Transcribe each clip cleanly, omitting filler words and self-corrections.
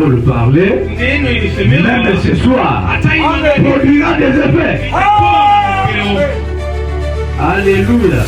parole parlée, même ce soir, produira des effets. Alléluia.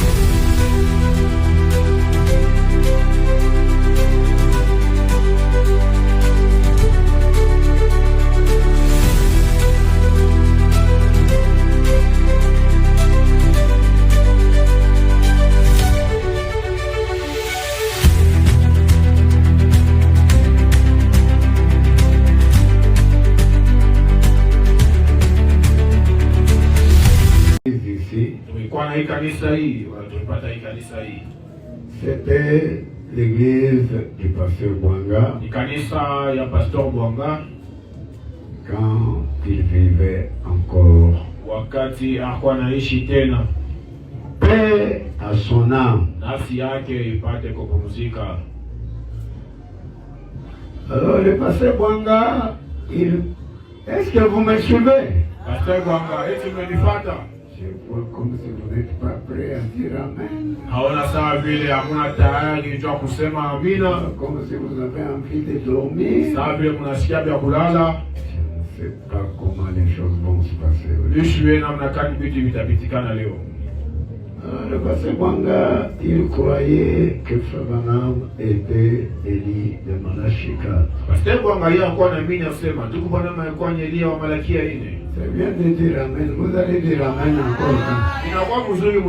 C'était l'église du pasteur Bwanga quand il vivait encore. Paix à son âme. Alors le pasteur Bwanga, est-ce que vous me suivez? Pasteur Bwanga, est-ce que vous me faites? Je vois comme si vous n'êtes pas prêt à dire Amen. Comme si vous avez envie de dormir. Je ne sais pas comment les choses vont se passer. Le pasteur Bwanga, il croyait que Frère Branham était Élie de Malachika. C'est bien de dire Amen. Vous allez dire Amen encore quand? Vous allez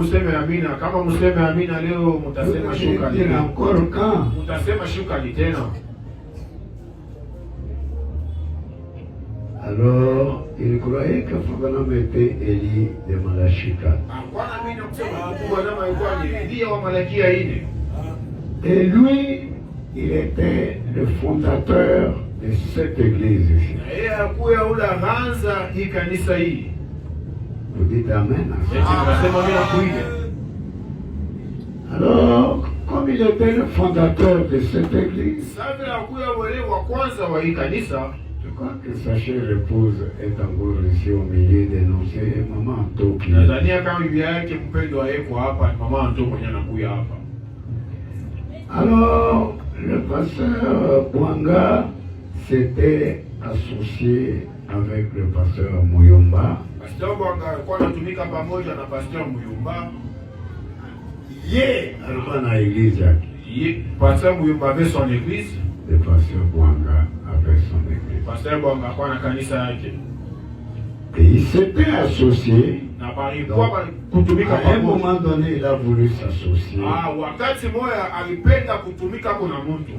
dire encore quand? Alors, il croyait que Frère Branham était Élie de Malachika. Et lui, il était le fondateur de cette église ici. Vous dites Amen. Alors, comme il était le fondateur de cette église, je crois que sa chère épouse est encore ici au milieu de nous. C'est Maman Antoki. Alors, le pasteur Bwanga s'était associé avec le pasteur Muyomba. Alikuwa na église yake. Pasteur Muyomba avait son église. Le pasteur Bwanga avait son église. Pasteur Bwanga kwa na kanisa yake. Et il s'était associé. Na bari kwa kutumika pamoja. À un moment donné, il a voulu s'associer. Wakati moja alipenda kutumika kuna mtu.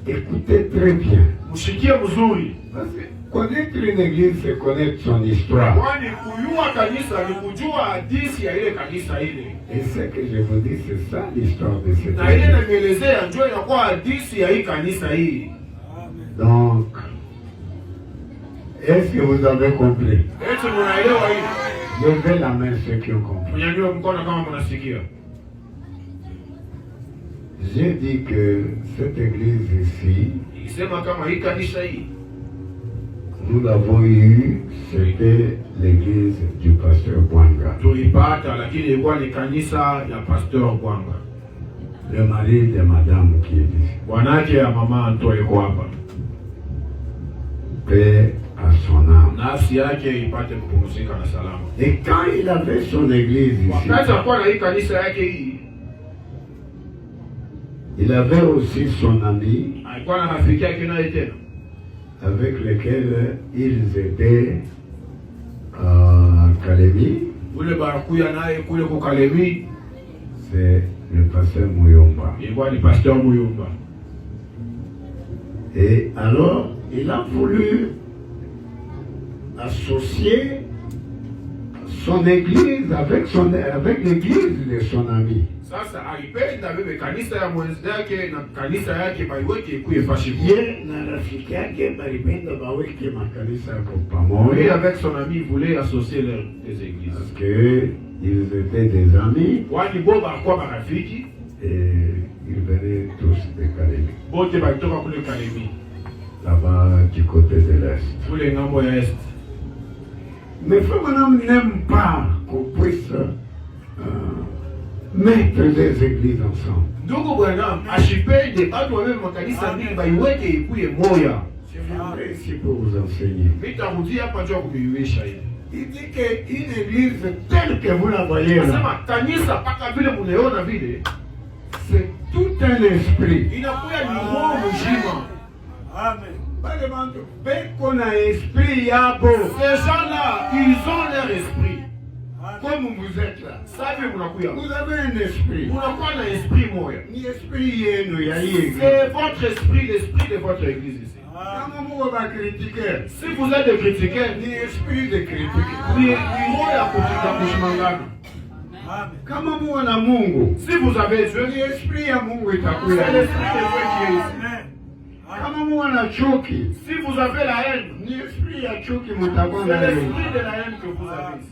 Écoutez très bien. Mushikie mzuri. Parce que connaître une église, c'est connaître son histoire. Kwani kujua kanisa ni kujua hadithi ya ile kanisa ile. Et ce que je vous dis, c'est ça l'histoire de cette église. Na ile naelezea njoo inakuwa hadithi ya hii kanisa hii. Donc, est-ce que vous avez compris? Est-ce que mnaelewa hili? Levez la main ceux qui ont compris. Mnyanyue mkono kama mnasikia. J'ai dit que cette église ici, nous l'avons eu, c'était l'église du pasteur Bwanga. Le mari de madame qui est ici. Paix à son âme. Et quand il avait son église ici, il avait aussi son ami avec lequel ils étaient à Kalemi. C'est le pasteur Muyomba. Et alors, il a voulu associer son église avec l'église de son ami. Sasa alipenda bebe kanisa ya mwenzake na kanisa yake baiweke ikuye fashi. Ye na rafiki yake balipenda baweke makanisa yako pamoja. Et avec son ami, il voulait associer les églises. Parce que ils étaient des amis. Wani boba kwa marafiki. Et ils venaient tous de Kalemi. Bote balitoka kule Kalemi. Là-bas du côté de l'Est. Kule ngambo ya Est. Mais Frère Branham n'aime pas qu'on puisse mettre des églises ensemble. Ndugu Branham ashipende watu wawe makanisa mbili baiweke ikuye moja. reviendrai ici pour vous enseigner. Nitarudia hapa juu ya kubiwisha hili. Il dit qu'une église telle que vous la voyez là, Nasema kanisa paka vile mnaona vile, c'est tout un esprit. inakuwa ni roho mzima. Amen. Bale bantu beko na esprit yabo. Ces gens-là, ils ont leur esprit. Comme vous êtes là. Sabe mnakuya. Vous avez un esprit. Unakuwa na esprit moya. Ni esprit yenu ya hii église. C'est votre esprit, l'esprit de votre église ici. Kama muko ba critiquer, Si vous êtes des critiqueurs, ni esprit de critique. ni roho ya kushimangana. Kama muko na Mungu, Si vous avez Dieu, ni esprit ya Mungu c'est itakuya. l'esprit de Dieu qui est ici. Kama muko na chuki, Si vous avez la haine, ni esprit ya chuki c'est mutakuwa na yeye. l'esprit de la haine que vous avez ici.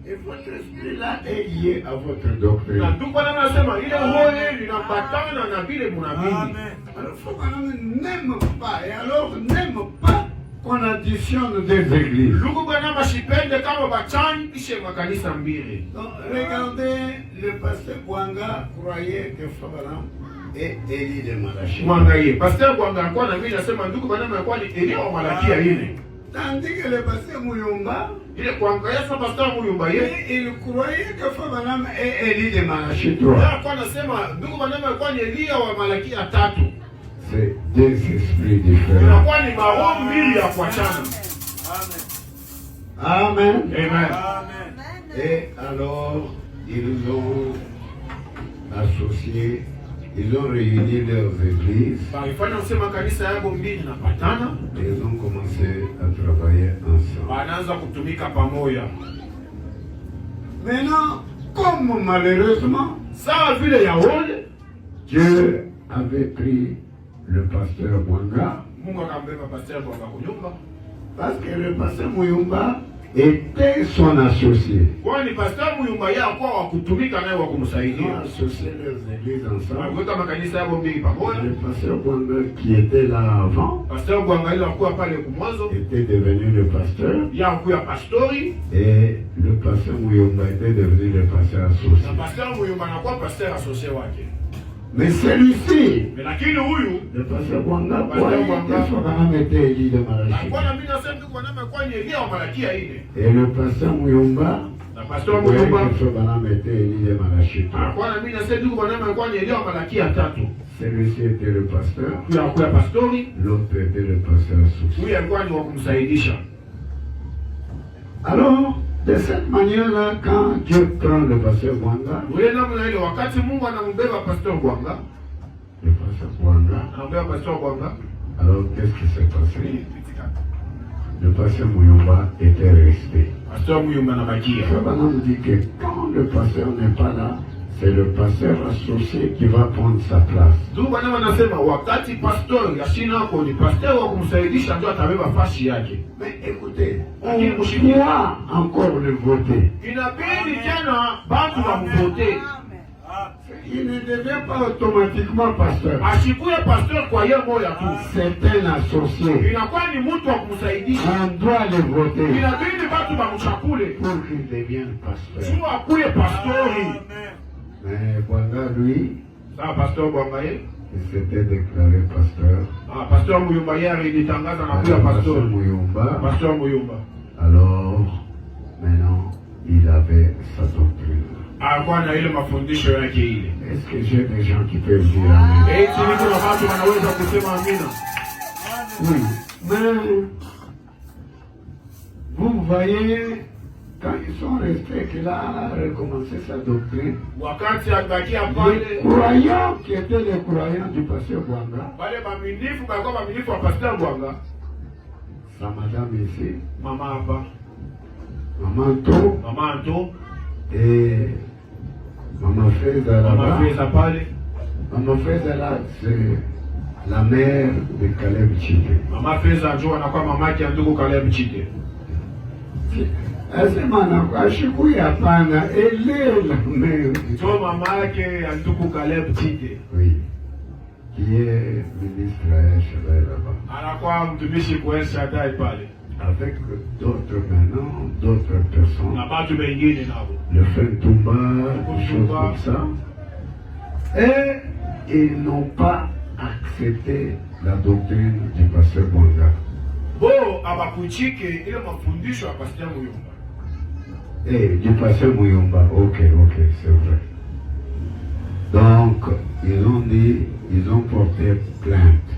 Et votre esprit là est lié à votre doctrine. Na ndugu bwana anasema ile roho yenu inabatana na vile mnaamini. Alors faut qu'on n'aime pas, et alors n'aime pas qu'on additionne des églises. Ndugu bwana mashipende kama bachani kisha makanisa mbili. Donc, regardez, le pasteur Bwanga croyait que Fabaram est Élie de Malachi. Mwangalie, pasteur Bwanga alikuwa na mimi nasema ndugu bwana alikuwa ni Elia wa Malakia ile. Tandis que le pasteur Muyumba, Ile kuangalia sasa pasteur Muyumba yeye il croyait que Fabaram est Élie de Malachi 3. alikuwa anasema ndugu bwana alikuwa ni Elia wa Malakia 3. C'est deux esprits différents. Inakuwa ni maroho mbili ya kuachana. Amen. Amen. Et alors, ils ont associé, ils ont réuni leurs églises Walifanya kusema kanisa yao mbili napatana, et ils ont commencé à travailler ensemble. wanaanza kutumika pamoja. Maintenant, comme malheureusement, Sawa vile ya wale Dieu avait pris le pasteur Bwanga, Mungu akambeba pasteur Bwanga kunyumba. parce que le pasteur Muyumba était son associé. Kwani pasteur Muyumba yeye alikuwa wa kutumika naye wa Ils ont kumsaidia. associé leurs églises ensemble. Waliweka makanisa yao mbili pamoja. Le pasteur Bwanga qui était là avant Pasteur Bwanga ile alikuwa pale kumwanzo, était devenu le pasteur yeye alikuwa pastori et le pasteur Muyumba était devenu le pasteur na associé. pasteur Muyumba anakuwa pasteur associé wake. Mais celui-ci, Lakini huyu le pasteur Bwanga, Pasteur Bwanga. quand même était Élie de Malachi. alikuwa na mimi nasema ndugu bwana alikuwa ni Elia wa Malakia ile. Et le pasteur Muyumba, Na pasteur Muyumba Muyumba était Élie de Malachi. alikuwa na mimi nasema ndugu bwana alikuwa ni Elia wa Malakia 3. Celui-ci était le pasteur, Huyu alikuwa pastori, l'autre était le pasteur associé. huyu alikuwa ni wa kumsaidisha. Alors, de cette manière-là, quand Dieu prend le pasteur Bwanga, Ule namna ile wakati Mungu anambeba pasteur Bwanga, le pasteur Bwanga, anambeba pasteur Bwanga, alors qu'est-ce qui s'est passé? Le pasteur Muyumba était resté. pasteur Muyumba na bakia. Frère nous dit que quand le pasteur n'est pas là, c'est le pasteur associé qui va prendre sa place. Ndugu bwana wanasema wakati pastor yashina hapo ni pastor wa kumsaidisha ndio atabeba fashi yake. Mais écoutez, on doit encore le voter. Inabidi tena batu wamvote. Il ne devient pas automatiquement pasteur. Ashikuye pastor kwa yeye moja tu. C'est un associé. Inakuwa ni mtu wa kumsaidia. On doit le voter Inabidi batu bamchakule. pour qu'il devienne pasteur. Sio akuye pastori. Mais Bwanga, lui, Sasa pastor Bwanga yeye, il s'était déclaré pasteur. pastor Muyumba yeye alitangaza na kuya Alors, pasteur pastor. Muyumba, Pastor Muyumba. alors, maintenant, il avait sa doctrine. Alikuwa na ile mafundisho yake ile. Est-ce que j'ai des gens qui peuvent dire amen? Eti niko na watu wanaweza kusema amina. Oui, mais vous voyez, quand ils sont restés, qu'il a recommencé sa doctrine, Wakati abakia les pale, croyants qui étaient les croyants du pasteur Bwanga, wale baminifu balikuwa baminifu wa pastor Bwanga. sa madame ici, Mama hapa, maman To mama Anto, et maman Feza mama là-bas. Feza pale, Maman Feza là, c'est la mère de Caleb Chite. mama Feza njoo anakuwa mamake ya ndugu Caleb Chite. Asema ashikuye hapana, ele la mère. Njoo mama yake ya ndugu Caleb Chite. Oui, qui est ministre à Cheval là-bas. Anakuwa mtumishi kwa El Shaddai pale. Avec d'autres maintenant, d'autres personnes. Na batu wengine nabo. Le Fentumba, des choses comme ça. Et ils n'ont pas accepté accepté la doctrine du pasteur Bwanga. Bo abakuchike ile mafundisho ya Pasteur Muyomba. Du pasteur Muyomba, ok, c'est vrai. Donc, ils ont porté plainte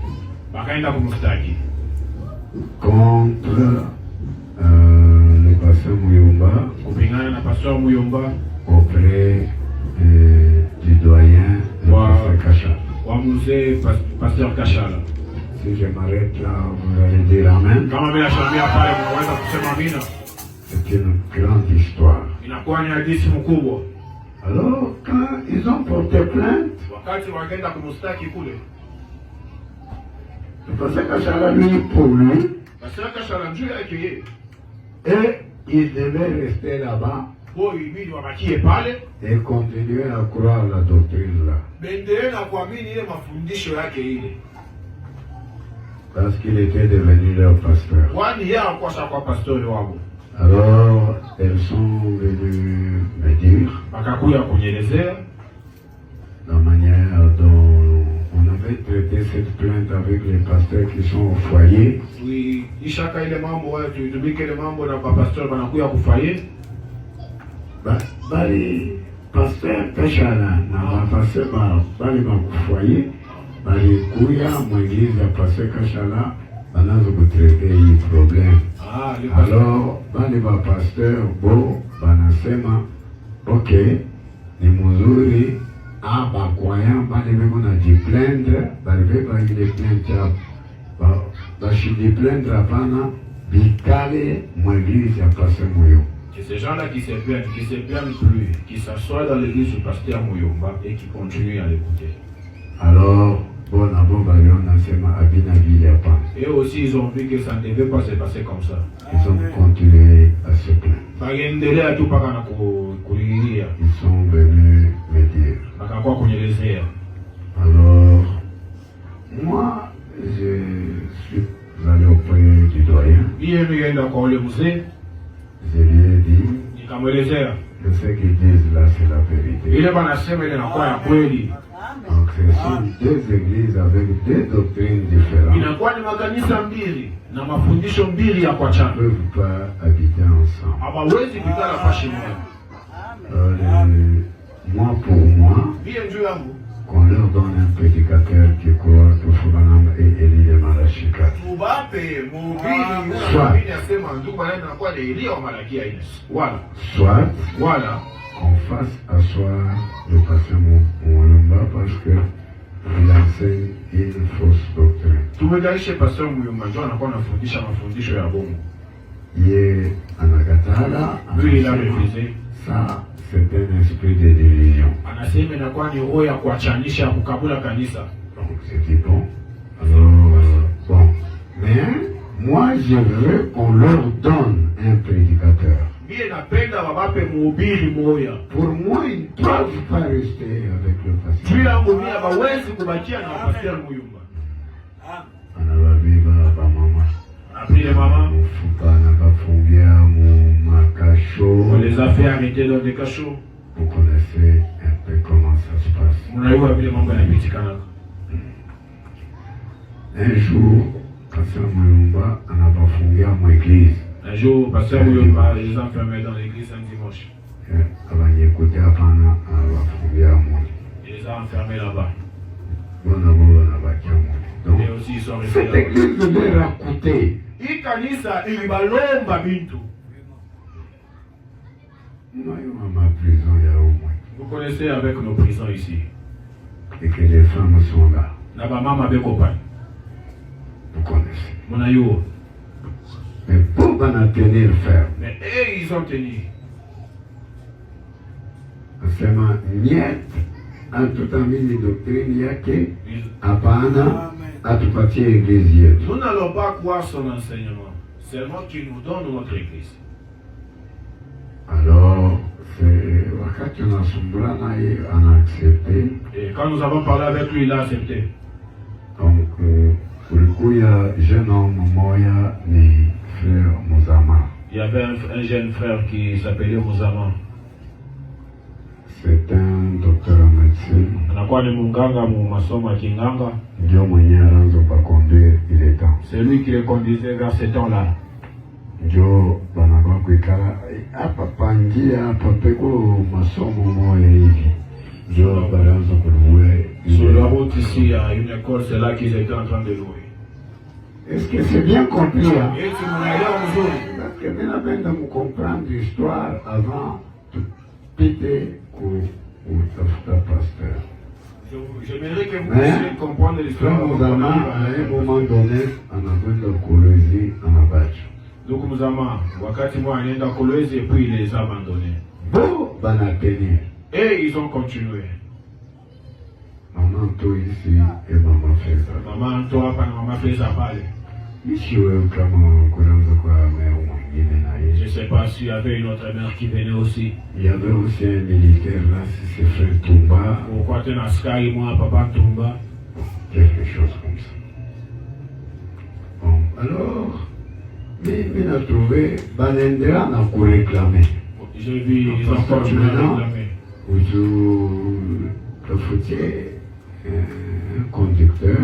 Bakaenda kumustaki contre le pasteur Muyomba, kupingana na Pasteur Muyomba auprès du doyen le pasteur Kachala. Wa mzee Pasteur Kachala. Si je m'arrête là, vous allez dire Amen. Kama mimi nashamia pale mnaweza kusema amina. C'est une grande histoire. Inakuwa ni hadithi mkubwa. Alors, quand ils ont porté plainte, Wakati wakaenda kumustaki kule, le pasteur Kachala, lui, pour lui, Pasteur Kachala njoo yake yeye. et il devait rester là-bas Bo ibidi wabakie pale et continuer à croire la doctrine là. bendele na kuamini ile mafundisho yake ile. Parce qu'il était devenu leur pasteur. Kwani yeye alikuwa kwa pastori wao. Alors, elles sont venues me dire Bakakuya kunyelezea la manière dont on avait traité cette plainte avec les pasteurs qui sont au foyer. oui, ishaka ile mambo wao tuitumike ile mambo na pastori banakuya kufaye. Bali pasteur Kachala na pasteur bali foyer bali kuya mwingiza ya pasteur Kachala banazo kutraite hii problème. Alors bali pasteur bo banasema okay, ni mzuri bakwaya bali beko na jiplaindre bali beba ile plainte bashijiplaindre hapana bikale mwingiza ya pasteur Muyomba. Que ces gens-là qui se plaignent plus, qui s'assoient dans l'église du pasteur Muyomba et qui continuent à l'écouter. Alors, et aussi, ils ont vu que ça ne devait pas se passer comme ça. Ils ont continué à se plaindre. Ils sont venus me dire. Alors, moi, je suis allé auprès du doyen. Je lui ai dit que ce qu'ils disent là, c'est la vérité. Donc, ce sont deux églises avec deux doctrines différentes. Ils ne peuvent pas habiter ensemble. Moi, pour moi, qu'on leur donne un prédicateur qui croit que Foubanam et Élie de Malachika. Soit qu'on fasse asseoir le pasteur Muyomba parce qu'il enseigne une fausse doctrine. Hier, Anakatala, ça, c'est un esprit de division. Donc, c'est bon. Alors, bon. Mais, moi, je veux qu'on leur donne un prédicateur. Pour moi, ils ne doivent pas rester avec le pasteur. On les a fait arrêter dans des cachots. Vous connaissez un peu comment ça se passe. Un jour, pasteur Muyomba a bafungia mon église. Un jour, pasteur Muyomba les enfermés dans l'église un dimanche. Il les a enfermés là-bas. Donc, et aussi ils sont restés cette église devait raconter. Ma prison, il y a au moins. Vous connaissez avec nos prisons ici. Et que les femmes sont là. Vous connaissez. Mais pour tenir ferme. Mais eux, ils ont tenu. Sema niet atutamini doctrine yake hapana atupatie église yetu. Nous n'allons pas croire son enseignement, seulement qu'il nous donne notre église. Alors, c'est wakati unasumbulana yeye ana accepté. Et quand nous avons parlé avec lui, il a accepté. Donc, kulikuya jeune homme moya ni frère Muzama. Il y avait un jeune frère qui s'appelait Muzama. c'est un docteur en médecine. Anakuwa ni munganga mu masomo ya kinganga. Ndio mwenye anaanza kuconduire ile temps. C'est lui qui les conduisait vers ce temps-là. Ndio banakuwa kuikala hapa pangia hapa peko masomo moja hivi. Ndio banaanza kulouer. Sur la route ici à une école, c'est là qu'ils étaient en train de louer. Est-ce que c'est bien compris hein? Et tu m'as dit, parce que je n'avais pas comprendre l'histoire avant de péter au pasteur. J'aimerais que vous puissiez comprendre l'histoire. À un moment donné, on a vu le Kolwezi en abattu. Donc Mouzama, wakati moi on est dans Kolwezi et puis il les a abandonnés. Bon, banateni. Et ils ont continué. Maman toi ici et maman fait ça. Maman toi pas maman fait ça pas. Ici ouais comment kuanza kwa mère mwingine na yeye. Je sais pas s'il y avait une autre mère qui venait aussi. Il y avait aussi un militaire là, c'est frère Tumba. Pourquoi tu n'as sky moi papa Tumba? Quelque chose comme ça. Bon, alors, mais on a trouvé Banendera n'a pas réclamé. J'ai vu, ils ont continué à réclamer. Vous foutiez un conducteur.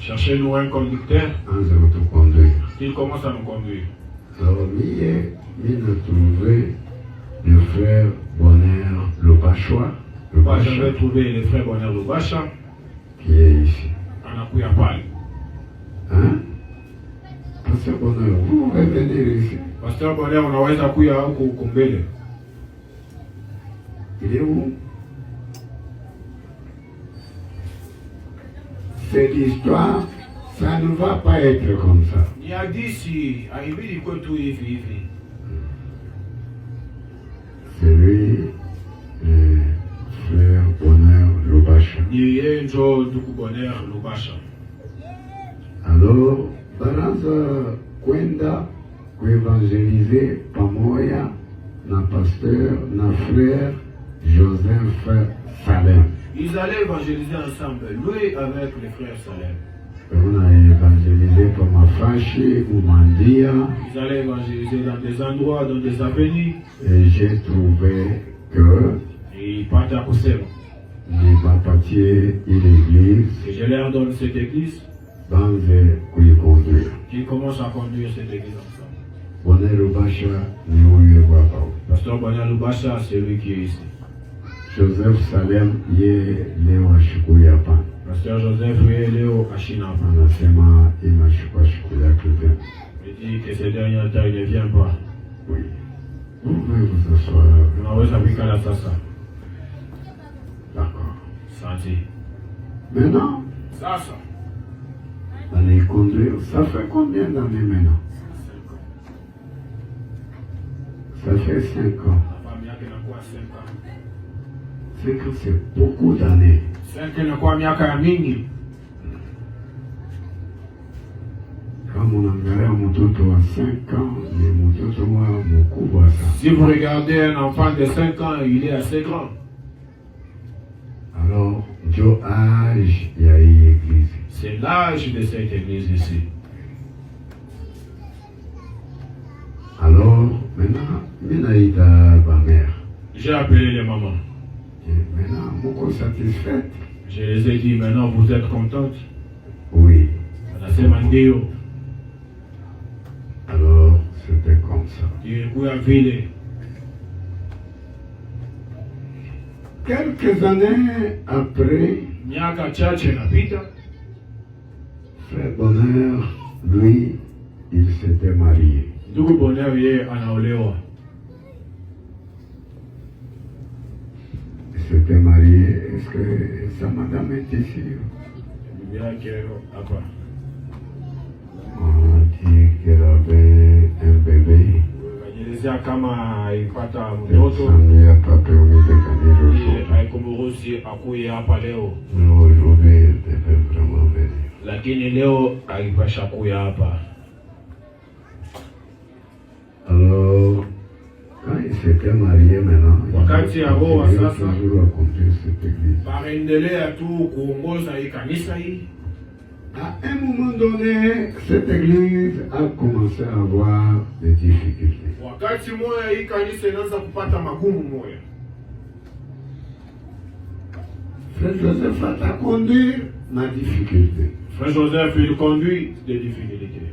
Cherchez-nous un conducteur. Un autoconduire. Il commence à nous conduire. Alors, il a trouvé le frère Bonheur Lobachois. Moi, j'avais trouvé le frère Bonheur Lobacha. Qui est ici. On a pris à Paris. Hein? Pasteur Bonheur, vous pouvez venir ici. Pasteur Bonheur, on a à kuya au Kumbele. Il est où? Cette histoire, ça ne va pas être comme ça. Il a dit si, il dit que tout est vivre. C'est lui, le frère Bonheur Lobacha. Il y a un jour du Bonheur Lobacha. Alors, banaanza kwenda kuevangelize pamoja na pasteur na frère Joseph Salem. Ils allaient évangéliser ensemble, lui avec le frère Salem. On a évangélisé par Mafashi ou Mandia. Ils allaient évangéliser dans des endroits, dans des avenues. Et j'ai trouvé que Et ils partent à Kosem. les bapatiers et l'église Et je leur donne cette église. banze kuikonduire. Qui commence à conduire cette église ensemble. Bonheur Lobacha ni huyu hapa. Pasteur Bonheur Lobacha, c'est lui qui est ici. Joseph Salem ye leo ashukuru hapa. Pasteur Joseph Léo Ashina. Anasema inashukua shukuru yake tena. Il dit que ces derniers temps, il ne vient pas. Oui. Vous pouvez vous asseoir. Unaweza kuikala sasa. D'accord. Santi. Maintenant, Sasa. conduire, ça fait combien d'années maintenant? 5 ans. Ça fait 5 ans. La femme yake inakuwa 5 ans. 5 ans, c'est beaucoup d'années. 5 inakuwa miaka ya mingi. Kama unaangalia mtoto wa 5 ans, ni mtoto mkubwa sana. Si vous regardez un enfant de 5 ans, il est assez grand. Alors, ndio âge ya hii église. C'est l'âge de cette église ici. Alors, maintenant, minaïda ma mère. J'ai appelé les mamans. Et maintenant, beaucoup satisfaite. Je les ai dit, maintenant vous êtes contentes? Oui. Anasema ndio. Alors, c'était comme ça. Ilikuwa vile. Quelques années après, Miaka chache inapita. Frère Bonheur, lui, il s'était marié. Ndugu Bonheur yeye anaolewa. Il s'était marié. Est-ce que sa madame est ici? Bibi yake hapa. On a dit qu'elle avait un bébé. Anaelezea kama alipata Ça mtoto. ne lui a pas permis de venir aujourd'hui. Haikumruhusu akuye hapa leo. Mais aujourd'hui, elle devait vraiment venir. Lakini leo alipasha kuya hapa. Alors, quand il s'était marié maintenant, Wakati ya roa sasa, toujours à conduire cette église. Paraendelea tu kuongoza hii kanisa hii. À un moment donné, cette église a commencé à avoir des difficultés. Wakati moya hii kanisa inaanza kupata magumu moya. Frère Joseph va te conduire ma difficulté. Frère Joseph, il conduit des difficultés.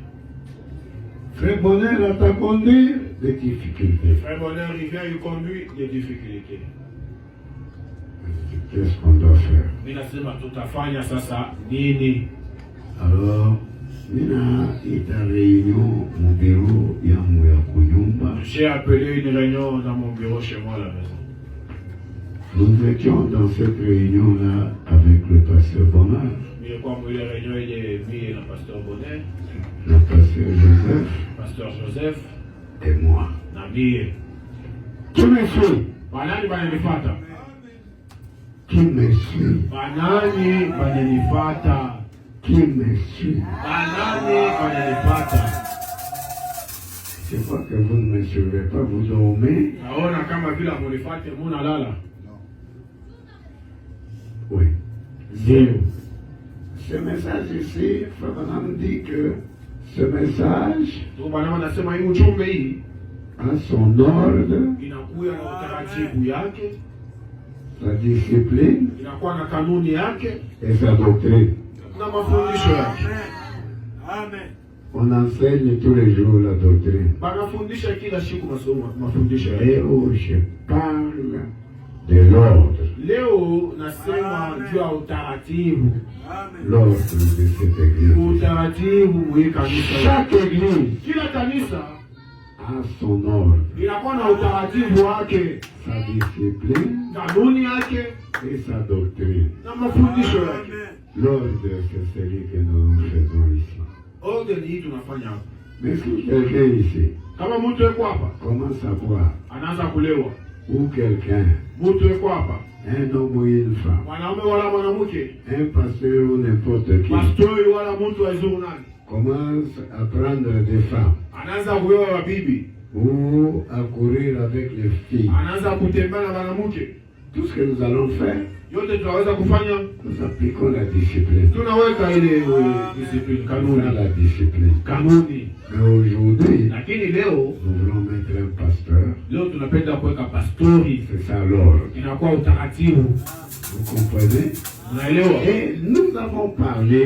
Frère Bonheur va te conduire des difficultés. Frère Bonheur, il vient, il conduit des difficultés. Qu'est-ce qu'on doit faire? Ninasema tutafanya sasa nini? Alors, nina ita réunion mon bureau yangu ya kunyumba. J'ai appelé une réunion dans mon bureau chez moi à la maison. Nous étions dans cette réunion-là avec le pasteur Bonheur. Mais comme la réunion il est mis le pasteur Bonheur, le pasteur Joseph et moi. Nabi. Qui me suit? Banani bananifata. Qui me suit? Banani bananifata. Qui me suit? Banani bananifata. Je crois que vous ne me suivez pas, vous dormez. Naona kama vile munifate munalala. Oui. Dieu. Ce message ici, Fabien dit que ce message a son ordre, sa discipline et sa doctrine. On enseigne tous les jours la doctrine. Et où je parle de l'ordre. L'ordre de cette église. Chaque église a son ordre. Sa discipline et sa doctrine. L'ordre, c'est celui que nous faisons ici. Mais si quelqu'un ici commence à boire, ou quelqu'un, un homme ou une femme, un pasteur ou n'importe qui, commence à prendre des femmes ou à courir avec les filles, tout ce que nous allons faire, nous appliquons la discipline. La discipline. Mais aujourd'hui, nous voulons mettre un pasteur. C'est ça l'ordre. Vous comprenez? Et nous avons parlé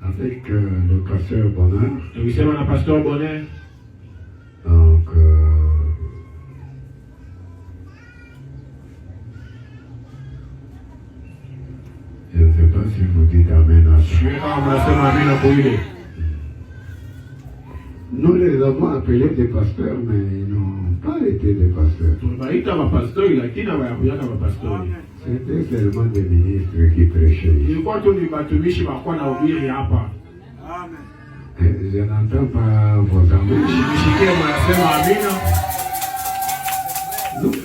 avec le pasteur Bonheur. Donc, je ne sais pas si vous dites Amen à ça. Nous les avons appelés des pasteurs, mais ils n'ont pas été des pasteurs. C'était seulement des ministres qui prêchaient. Je n'entends pas vos amis.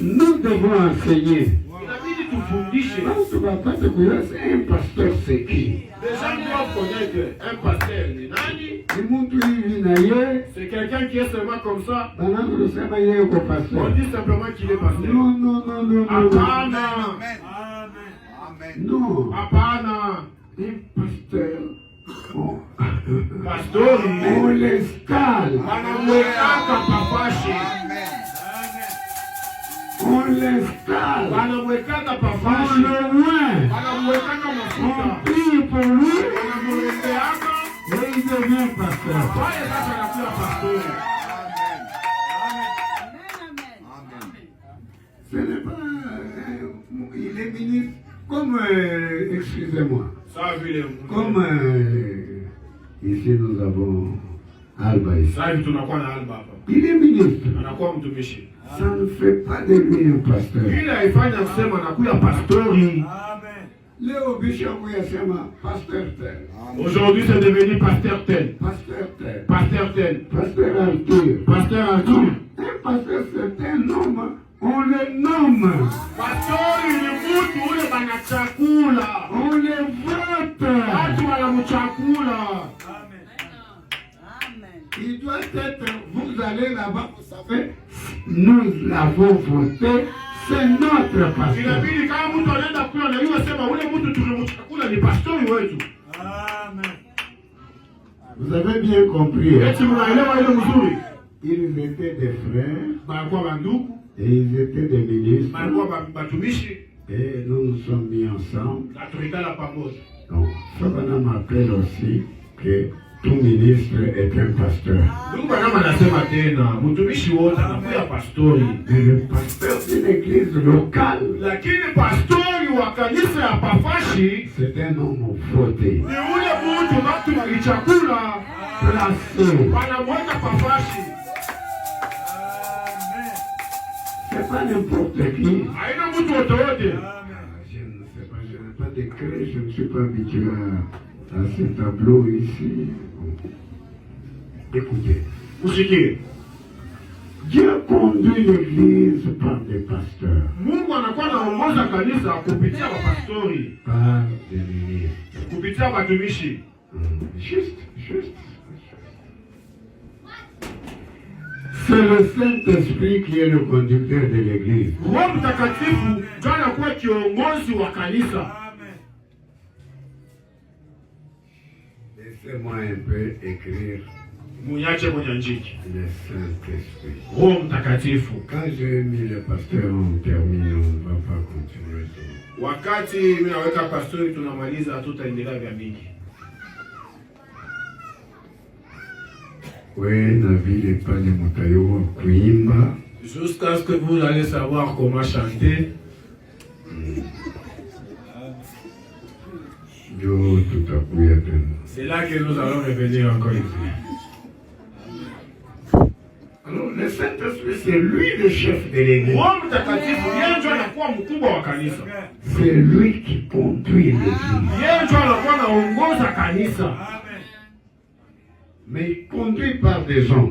Nous devons enseigner. Tu ne vas pas te dire c'est un pasteur, c'est qui? C'est quelqu'un qui est seulement comme ça. On dit simplement qu'il est pasteur. Non. Apana. Non. Apana. Un pasteur. Pasteur. On l'installe. On l'installe. On le loin. On prie pour lui. Et il devient pasteur. Ce n'est pas... il est ministre comme... excusez-moi. Comme... ici nous avons... Alba ici. Il est ministre. Ça ne fait pas de lui un pasteur. Léo Bishop Yasema, pasteur tel. Aujourd'hui, c'est devenu pasteur tel. Pasteur tel. Pasteur tel. Pasteur Arthur. Pasteur Arthur. Un pasteur, c'est un homme. On le nomme. Pasteur, il est moutou, il est banachakula. On le vote. Atu banamuchakula. Il doit être, vous allez là-bas, vous savez, nous l'avons voté. C'est notre pasteur. Vous avez bien compris. Ils étaient des frères et ils étaient des ministres Et nous nous sommes mis ensemble. Donc, Savana m'appelle aussi que tout ministre est un pasteur. Mais le pasteur d'une église locale, c'est un homme voté, placé. C'est pas n'importe qui. Je ne sais pas, je n'ai pas d'écrit, je ne suis pas habitué à ce tableau ici. Écoutez, Dieu conduit l'église par des pasteurs, par des ministres. Juste. C'est le Saint-Esprit qui est le conducteur de l'église. Laissez-moi un peu écrire le Saint-Esprit. Quand j'ai mis le pasteur, on termine, on ne va pas continuer. Oui, Naville pas les motayo kuimba. Jusqu'à ce que vous allez savoir comment chanter. C'est là que nous allons revenir encore ici. Alors, le Saint-Esprit, c'est lui le chef de l'église. C'est lui qui conduit l'église. Mais il conduit par des gens.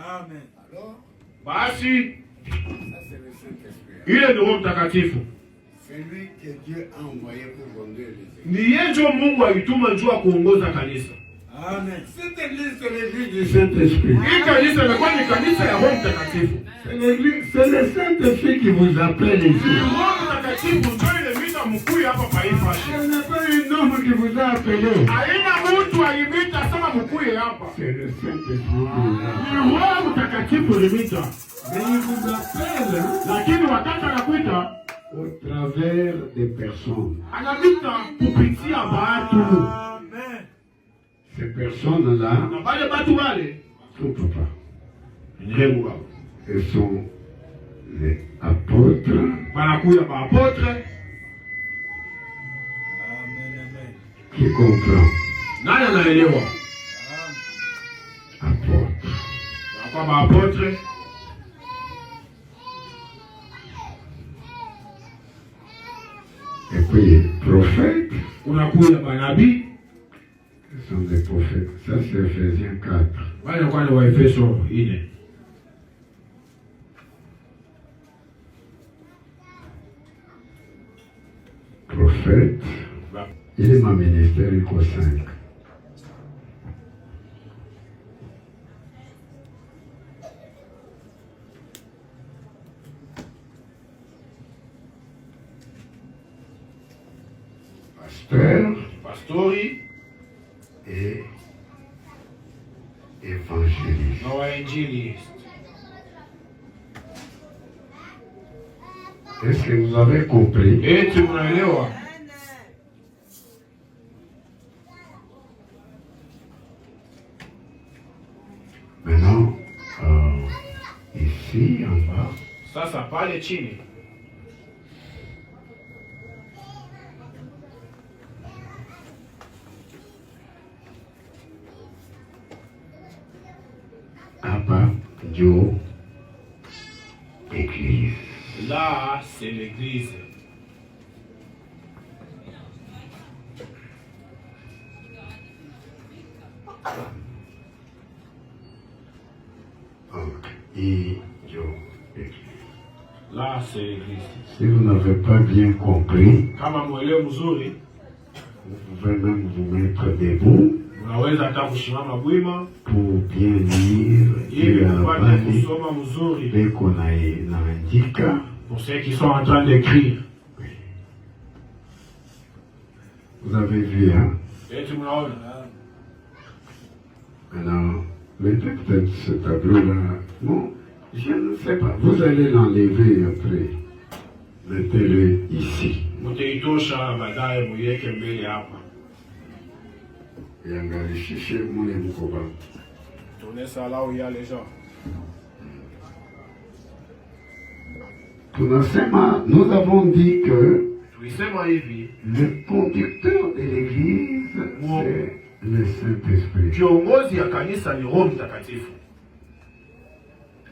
Amen. Basi, ile ni Roho Mtakatifu. C'est lui que Dieu a envoyé pour conduire l'église. Ni yeye ndio Mungu alituma njoo kuongoza kanisa. Amen. Cette église, c'est l'église du Saint-Esprit. Hii kanisa imekuwa ni kanisa ya Roho Mtakatifu. C'est le Saint-Esprit qui vous appelle ici. Roho Mtakatifu ndio ile mita mkuu hapa pa Ifa. Ce n'est pas un homme qui vous a appelé. Haina mtu alimita sama mkuu hapa. C'est le Saint-Esprit. Ni Roho Mtakatifu limita. Mais il vous appelle, lakini wakati anakuita au travers des personnes. Anamita kupitia watu. Amen. Ces personnes-là, na wale watu wale sont papa. Ndiye baba. Ils sont les apôtres. Banakuya ba apôtres. Amen. Qui comprend? Nani anaelewa? Apôtres. Kwa ba apôtres. Et puis, prophètes. Unakuya manabii. Ce sont des prophètes. Ça, c'est Ephésiens 4. Wale kwa ni wa Efeso 4. Prophète. Il est mon ministère, il faut 5. Pastori et évangéliste. No évangéliste. Est-ce que vous avez compris? Et tu m'as. Maintenant, ici en bas. Ça parle chini. Église. Là, c'est l'église. Là, c'est l'église. Si vous n'avez pas bien compris, vous pouvez même vous mettre debout pour bien lire dès qu'on indique. Pour ceux qui sont en train d'écrire. Oui. Vous avez vu, hein? Maintenant, mettez peut-être ce tableau-là. Non, Je ne sais pas. Vous allez l'enlever après. Mettez-le ici. Mutaitosha baadaye muiweke mbele hapa. Yangarishishe mule mkoba. Tournez ça là où il y a les gens. Tunasema, nous avons dit que Tulisema hivi, le conducteur de l'église, c'est le Saint-Esprit. kiongozi ya kanisa ni Roho Mtakatifu.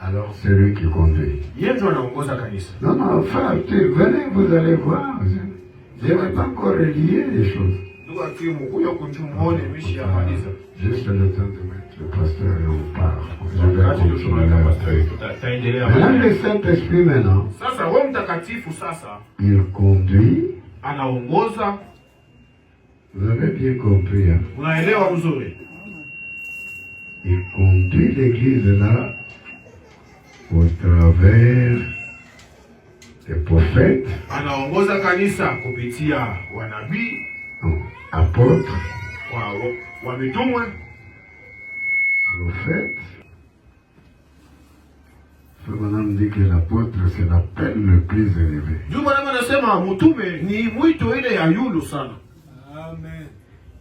Alors c'est lui qui conduit. Yeye ndiye anaongoza kanisa. Non, non, frère, venez, vous allez voir. Je n'ai pas encore relié les choses. Ndugu akimu huyo kunjumuone mishi ya kanisa. Juste le temps de mettre le pasteur et on part. Je vais continuer. Maintenant, le Saint-Esprit maintenant, Sasa Roho Mtakatifu sasa il conduit. anaongoza. Vous avez bien compris, hein? Unaelewa mzuri? Il conduit l'église là au travers des prophètes, Anaongoza kanisa kupitia wanabii, apôtres, wa mitume, prophètes. Madame dit que l'apôtre c'est l'appel le plus élevé. Juu mwana anasema mtume ni mwito ile ya yulu sana. Amen.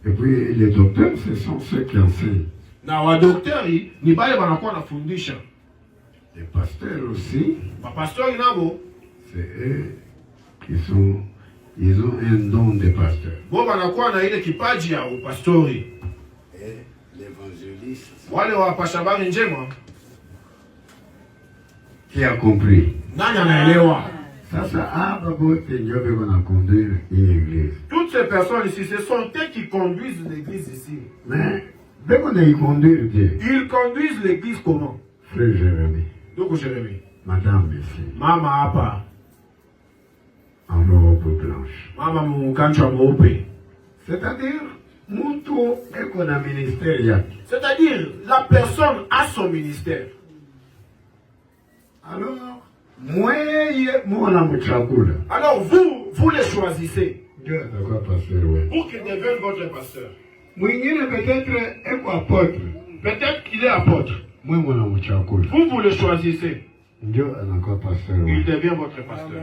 Et puis les docteurs, ce sont ceux qui enseignent. Na wadokteri ni bale wanakuwa nafundisha. Les pasteurs aussi, Mapastori nabo c'est eux qui sont, ils ont un don de pasteur. bo wanakuwa na ile kipaji ya upastori. Et l'évangéliste, Wale wapasha habari njema, qui a compris? nani anaelewa? Sasa hapa bote ndio beko conduire une église. Toutes ces personnes ici, ce sont eux qui conduisent l'église ici. Mais beko na y conduire Dieu. Ils conduisent l'église comment? Frère Jérémie, Ndugu Jeremy, madame ici, mama hapa, en robe blanche. mama mkanchwa mweupe. C'est-à-dire, mtu eko na ministère yake. C'est-à-dire, la personne a son ministère. Alors, mweye mwana mchakula. Alors vous les choisissez Ndio atakuwa pasteur wewe. pour qu'il devienne votre pasteur. Mwingine peut-être eko apôtre. Peut-être qu'il est apôtre. Mwe mwana mchakula. Vous le choisissez. Ndio anakuwa pasteur Il wewe. devient votre pasteur.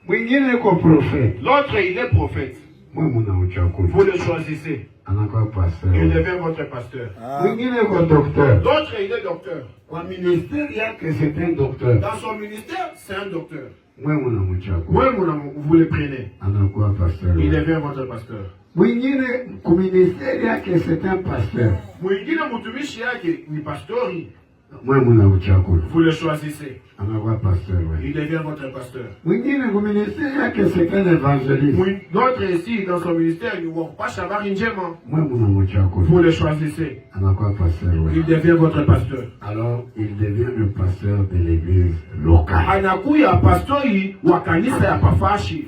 Mwingine eko prophète. L'autre, il est prophète. Mwe mwana mchakula. Vous le choisissez. Anakuwa pasteur Il wewe. devient votre pasteur. Mwingine eko docteur. L'autre, il est docteur. Kwa ministère yake c'est un docteur. Dans son ministère, c'est un docteur. Mwe mwana mchakula. Vous le prenez. Anakuwa pasteur Il wewe. devient votre pasteur. Mwingine kwa ministère yake c'est un pasteur. Mwingine mtumishi yake ni pastori. Mwe mwana mchakula. Vous le choisissez. Anakuwa pasteur wewe. Il devient votre pasteur. Mwingine kwa ministère yake c'est un évangéliste. L'autre ici, dans son ministère, il ne voit pas Shabari Njema. Mwe mwana mchakula. Vous le choisissez. Anakuwa pasteur wewe. Il devient votre pasteur. Alors, il devient le pasteur de l'église locale. Anakuya pastori wa kanisa ya Pafashi.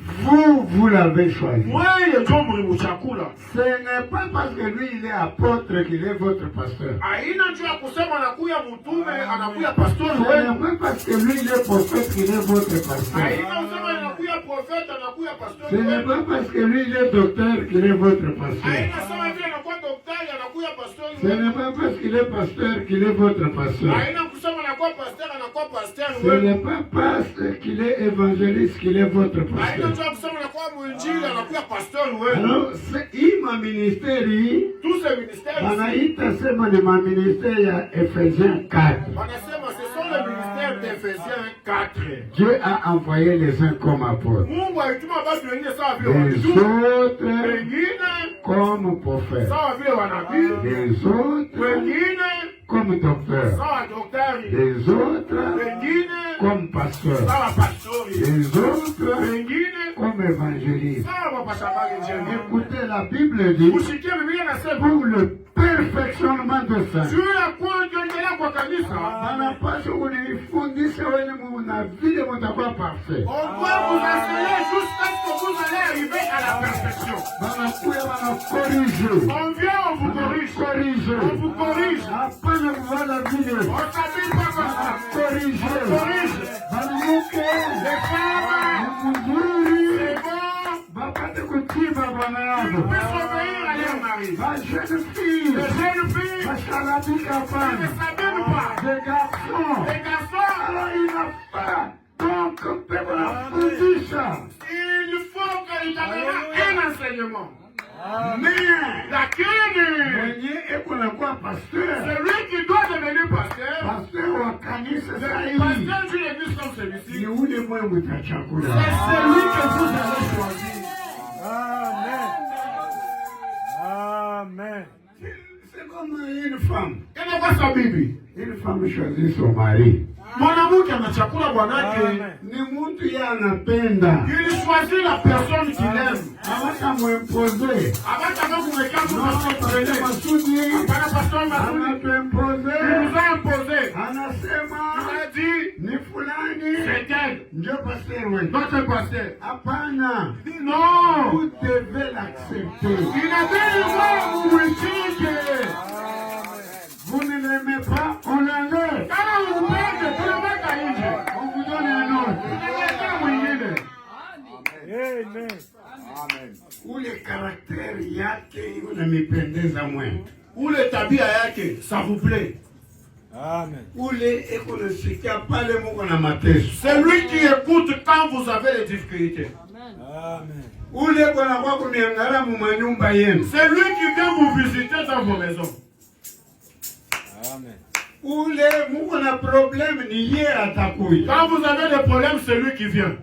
Vous l'avez choisi. Mweye ndio mlimuchakula. Ce n'est pas parce que lui il est apôtre qu'il est votre pasteur. Aina njoo ya kusema anakuya mtume, anakuya pastori Ce wewe. n'est pas parce que lui il est prophète qu'il est votre pasteur. Aina usema anakuya profeta, anakuya pastori Ce n'est wewe. pas parce que lui il est docteur qu'il est votre pasteur. Aina sema vile anakuwa daktari, anakuya pastori Ce wewe. n'est pas parce qu'il est pasteur qu'il est votre pasteur. Aina kusema anakuwa pasteur, anakuwa pasteur Ce wewe. n'est pas parce qu'il est évangéliste qu'il est votre Aina pasteur. njoo ya kusema anakuwa mwinjili, anakuwa pastori wewe. Alors, hii maministeri Tous ces ministères ici, wanaita sema ni maministeri ya Ephésiens 4. wanasema ce sont les ministères d'Éphésiens 4. Dieu a envoyé les uns comme apôtres, Mungu alituma watu wengine sawa vile les wamitume, autres wengine comme prophètes, sawa vile wanabii, les autres wengine comme docteurs, sawa daktari, les autres wengine comme pasteurs, sawa pastori, les autres wengine comme évangélistes. sawa mapashabari njema. Écoutez, la Bible dit, Usikie Biblia inasema pour le perfectionnement de ça, juu ya kuendelea kwa kanisa, banapaswa kunifundisha wenye muna vile mutakuwa parfait. on doit vous enseigner jusqu'à ce que vous allez arriver à la perfection. Banakuya banakorije. On vient, on vous corrige. Corrige. On vous corrige. Hapana kuvala vile. On s'habille pas comme ça. Corrige. On corrige. Banamuke. Les femmes, Mzuri. c'est bon. Bapate kutima bwana yabo. Ils peuvent obéir à leur mari. Ba jeune fille. Les jeunes filles Bashalabika ne bana. s'habillent pas. Des garçons. Les garçons, Alors hapa. Donc, pepo nafundisha. Il faut qu'il y ait un enseignement. Mais, Lakini, pasteur. Celui qui doit devenir pasteur, Pasteur wa kanisa le sahihi. pasteur d'une église comme celui-ci, Ni ule mwenye utachakula. c'est celui que vous avez choisi. Amen. Amen. C'est comme une femme. Inakuwa sabibi. Une femme choisit son mari. Mwanamke anachakula bwanake, Ni mtu yeye anapenda. il choisit la personne qu'il aime. Hawata mwempoze. Abataka kumwekea mtu Pastor masipele. Masudi Bwana pastor Masudi, anatuempoze. il nous a imposé. Anasema Il a dit, ni fulani c'est elle, ndio pasteur wetu. notre pasteur. Hapana. Non, Vous devez l'accepter. il a dit, vous mwichike. Vous ne l'aimez pas, on l'enlève. Kama upende, tunaweka nje. On vous donne un autre. Tunaweka mwingine. Amen. Ule karakteri yake unamipendeza mwe. Ule tabia yake, ça vous plaît. Amen. Ule eko nasikia pale Mungu na mateso. C'est lui qui écoute quand vous avez des difficultés. Amen. Ule bwana kwako niangala mu manyumba yenu. C'est lui qui vient vous visiter dans vos maisons. Amen. Ule Mungu na problème ni yeye atakuja. Quand vous avez des problèmes, c'est lui qui vient.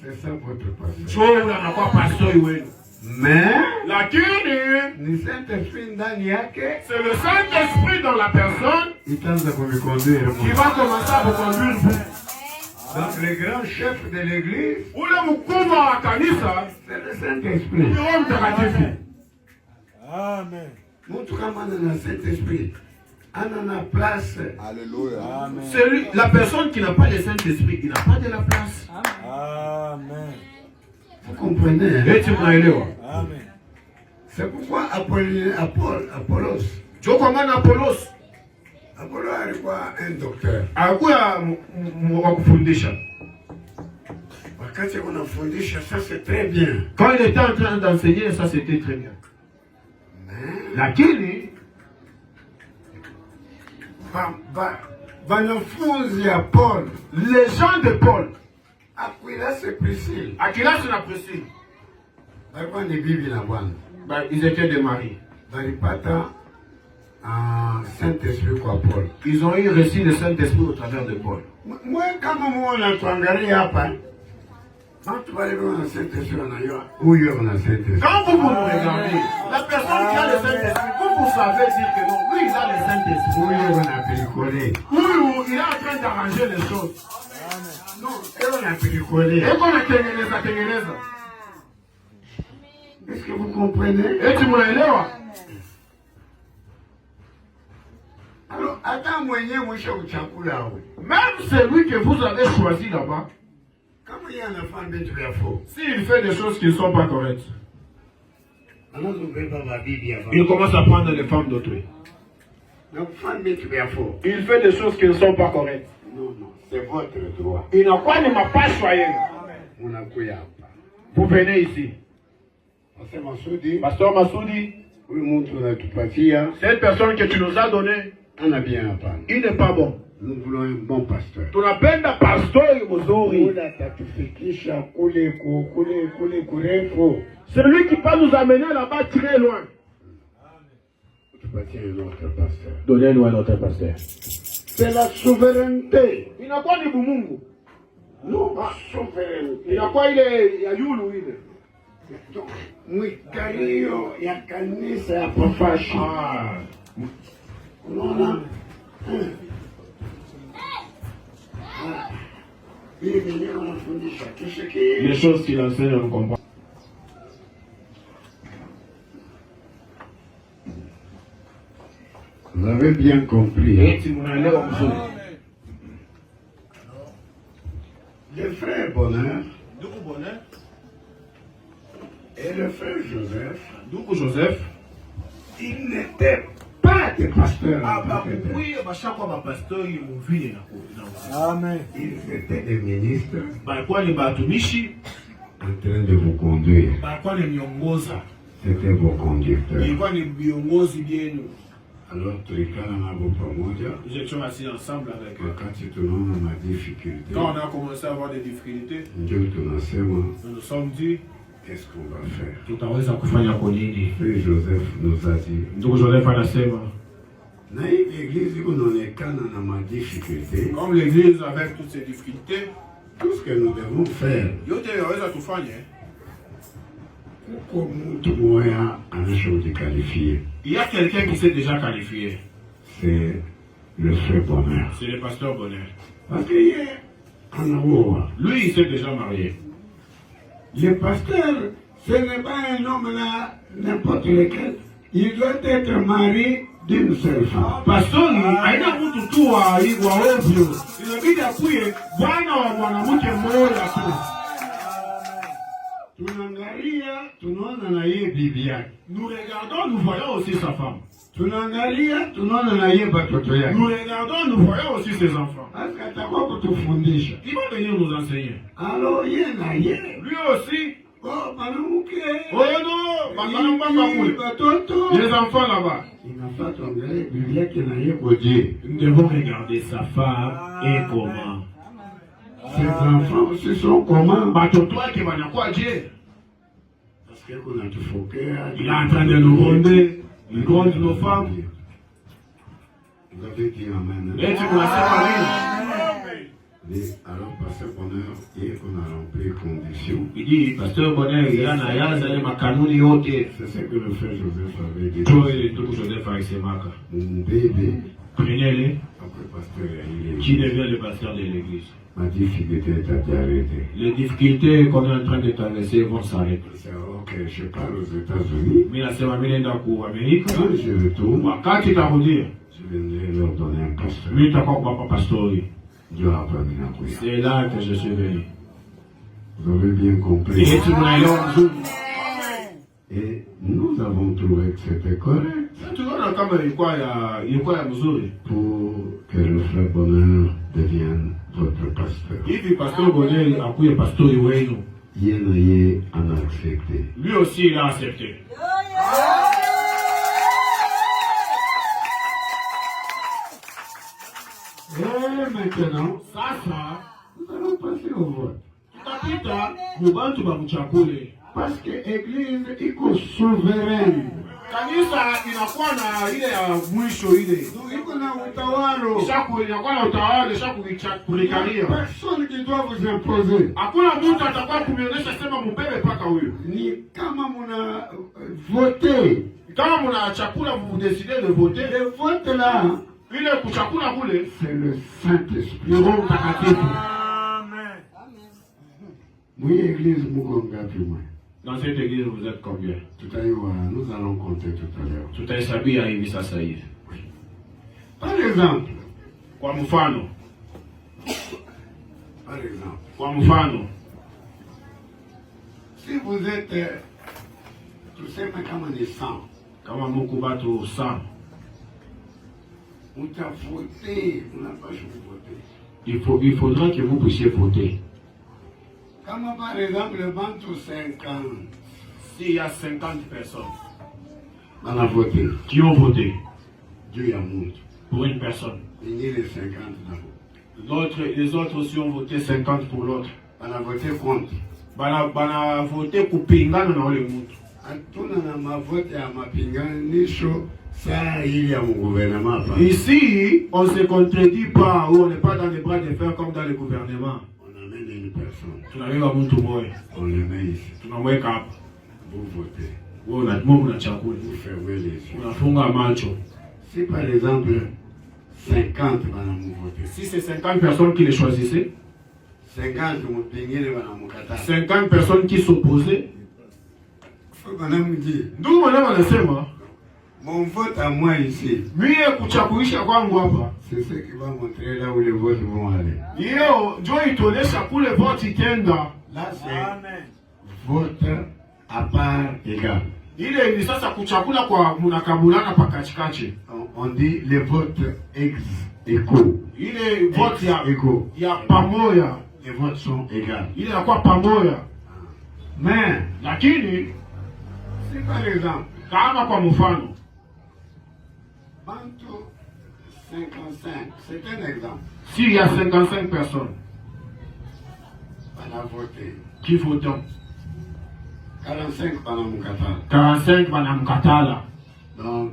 C'est ça votre pasteur. Joe anakuwa pastor wenu. Mais Lakini, ni Saint-Esprit ndani yake c'est le Saint-Esprit dans la personne itaanza kumiconduire qui Mungu. va commencer à vous conduire vous. Donc le grand chef de l'église, Ule mkubwa wa kanisa c'est le Saint-Esprit. ni Roho Mtakatifu. Amen. Mtu kama ana na Saint-Esprit, ana na place. Alléluia. Amen. Celui, la personne qui n'a pas le Saint-Esprit, il n'a pas de la place. Amen. Vous comprenez? Hein? Eti mnaelewa? Amen. C'est pourquoi Apollos Apollo alikuwa un docteur. alikuwa wa kufundisha. Wakati unafundisha, ça c'est très bien. Quand il était en train d'enseigner, ça c'était très bien. Mais Lakini, wanafunzi ya Paul, les gens de Paul, Aquilas et Priscille, Aquilas na Priscille, walikuwa ni bibi na bwana. ils étaient des maris. Walipata Saint-Esprit kwa Paul. Ils ont eu reçu le Saint-Esprit au travers de Paul. Mwe kama muona tuangalia hapa. Watu wale wana Saint-Esprit wanajua huyo ana Saint-Esprit. Quand vous vous regardez, la personne qui a le Saint-Esprit, vous savez dire que non, lui il a le Saint-Esprit. Huyo anapilikolea. Huyu il est en train d'arranger les choses. Non, eo anapilikolea. Eko natengeneza. Est-ce que vous comprenez? Eti mnaelewa? Alors, hata mwenyewe mwisho uchakula hapo. Même celui que vous avez choisi là-bas, Kama yeye anafanya vitu vya faux. s'il fait des choses qui ne sont pas correctes, Anazobeba mabibi hapa. il commence à prendre les femmes d'autrui. Na kufanya vitu vya faux. Il fait des choses qui ne sont pas correctes. Non, c'est votre droit. Inakuwa ni mapashwa yenu. Unakuya hapa. Vous venez ici. Pastor Masudi, Pasteur Masudi, huyu mtu unatupatia cette personne que tu nous as donnée, ana bien hapa. il n'est pas bon. Nous voulons un bon pasteur. Tunapenda pastori mzuri. Ule atatufikisha kule kurefu. Celui qui peut nous amener là-bas très loin. Tupatie un autre pasteur. Donnez-nous un autre pasteur. C'est la souveraineté. Inakuwa ni bumungu. Non, souveraineté. Inakuwa ile ya yulu ile. Mwikalio ya kanisa ya papashi. Unaona? Hili vyenyewe wanafundisha. Tusikie. Les choses qu'il enseigne, on comprend. Vous avez bien compris. Eti mnaelewa mzuri. Le frère Bonheur Ndugu Bonheur, et le frère Joseph, ndugu Joseph, ils n'étaient pas des pasteurs. abakuye bashakwa bapastori muvile na Amen. Ils étaient des ministres balikuwa ni batumishi, en train de vous conduire. balikuwa ni miongoza, C'était vos conducteurs. ilikuwa ni viongozi vyenu. Alors tulikana nabo pamoja. Nous étions assis ensemble avec eux. Wakati tunaona madifficulté. Quand on a commencé à avoir des difficultés, Ndio tunasema nous nous sommes dit, qu'est-ce qu'on va faire? tutaweza kufanya kwa nini? Puis Joseph nous a dit, Ndugu Joseph anasema, na hii église kunaonekana na madifficulté. comme l'église avec toutes ces difficultés, Tout ce que nous devons faire, yote yaweza tufanye. kuko mtu mmoja anashajikalifie. Il y a quelqu'un qui s'est déjà qualifié. C'est le frère Bonheur. C'est le pasteur Bonheur. Parce que yeye anaoa. Lui, il s'est déjà marié. Le pasteur, ce n'est pas un homme là, n'importe lequel. Il doit être marié d'une seule femme. Pastori haina mtu tu wa ovyo. Inabidi akuye bwana wa mwanamke mmoja tu. Tunaangalia, tunaona na yeye bibi yake. Nous regardons, nous voyons aussi sa femme. Tunaangalia, tunaona na yeye batoto yake. Nous regardons, nous voyons aussi ses enfants. Parce que atakuwa kutufundisha. Il va venir nous enseigner. Alors yeye na yeye. Lui aussi. Oh, mwanamke. Oh non, mwanamke kule. Batoto. Les enfants là-bas. Inafaa tuangalie bibi yake na yeye koje. Nous devons regarder sa femme et comment. Ses enfants aussi sont comment? Batoto wake wanakuwa je? Parce que kuna tufokea. Il est en train de nous gronder. Il gronde nos femmes. Vous avez dit amen. Et tu vois ça, Alors, pasteur Bonheur, il qu'on a rempli conditions. il dit, pasteur Bonheur, il y en a yale makanuni yote. C'est ce que le frère Joseph avait dit. Joe et tout Joseph Arisemaka. Mon bébé, Prenez-les. après pasteur, il est Qui devient le pasteur de l'église? ma difficulté est arrêtée. Les difficultés qu'on est en train de traverser vont s'arrêter. C'est alors que je parle aux États-Unis. Mais la sema minenda ku Amerika. Quand je retourne, Wakati tarudia. je viendrai leur donner un pasteur. Mimi nitakuwa kwa pastori. Dieu a permis la prière. C'est là que je suis venu. Vous avez bien compris. Et tu m'as dit, Et nous avons trouvé que c'était correct. tunaona kama ilikuwa ya mzuri. Pour que le frère Bonheur devienne votre pasteur. Hivi pasteur Bonheur akuye pastori wenu. Yeye en a accepté. Lui aussi il a accepté. Et maintenant, Sasa nous allons passer au vote. tutapita mubantu bamuchakule. Parce que l'église est souveraine. Kanisa inakuwa na ile ya mwisho ile. Iko na utawala. Inakuwa na utawala, kulikalia. Personne qui doit vous imposer. Hakuna mtu atakuwa kumionyesha sema mbebe paka huyo. Ni kama muna voter. Kama mna chakula vous décidez de voter. Le vote là, Ile kuchakula kule, c'est le Saint-Esprit. Roho Mtakatifu. Amen. Mwenye église muko ngapi mwe? Dans cette église vous êtes combien? Tutaiwa, nous allons compter tout à l'heure. Tutahesabia hivi sasa hivi. Par exemple, Kwa mfano, par exemple, si vous êtes, tuseme kama ni 100, kama muko batu 100, mutavote, unapaswa kuvote. il faudra que vous puissiez voter. Kama par exemple, bantu 50, S'il y a 50 personnes on a voté. qui ont voté Dieu a monté. pour une personne, Il y a les 50 d'abord. les autres aussi ont voté 50 pour l'autre. On a voté contre. Bana voté kupingana na wale mtu. Hatuna na mavote ya mapinganisho saa ili ya gouvernement. Ici, on ne se contredit pas, ou on n'est pas dans les bras de fer comme dans le gouvernement. On amène une personne. Tunabeba mtu mmoja. On le met ici. Tunamweka hapa. Vous votez. Wewe unatmoa na chakula. Vous fermez les yeux. Unafunga macho. Si par exemple 50 vont voter. Si c'est 50 personnes qui les choisissaient, 50 mpingine wanamkataa. 50 personnes qui s'opposaient, Wanamji. ndugu mwanangu anasema, Mon vote à moi ici. mie kuchakuisha kwangu hapa. C'est ce qui va montrer là où les votes vont aller. Hiyo ndio itaonyesha kule vote itenda. Là c'est Amen. vote à part égale. Ile ni sasa kuchakula kwa mnakabulana pa katikati. On dit les votes égaux. Ile vote égaux. ya pamoja. Les votes sont égaux. Ile inakuwa pamoja. Mais Lakini si par exemple kama kwa mfano Bantu 55, c'est un exemple. S'il y a 55 personnes On a voté. qui votent, 45 pendant mon Qatar. 45 Madame Katala. Donc,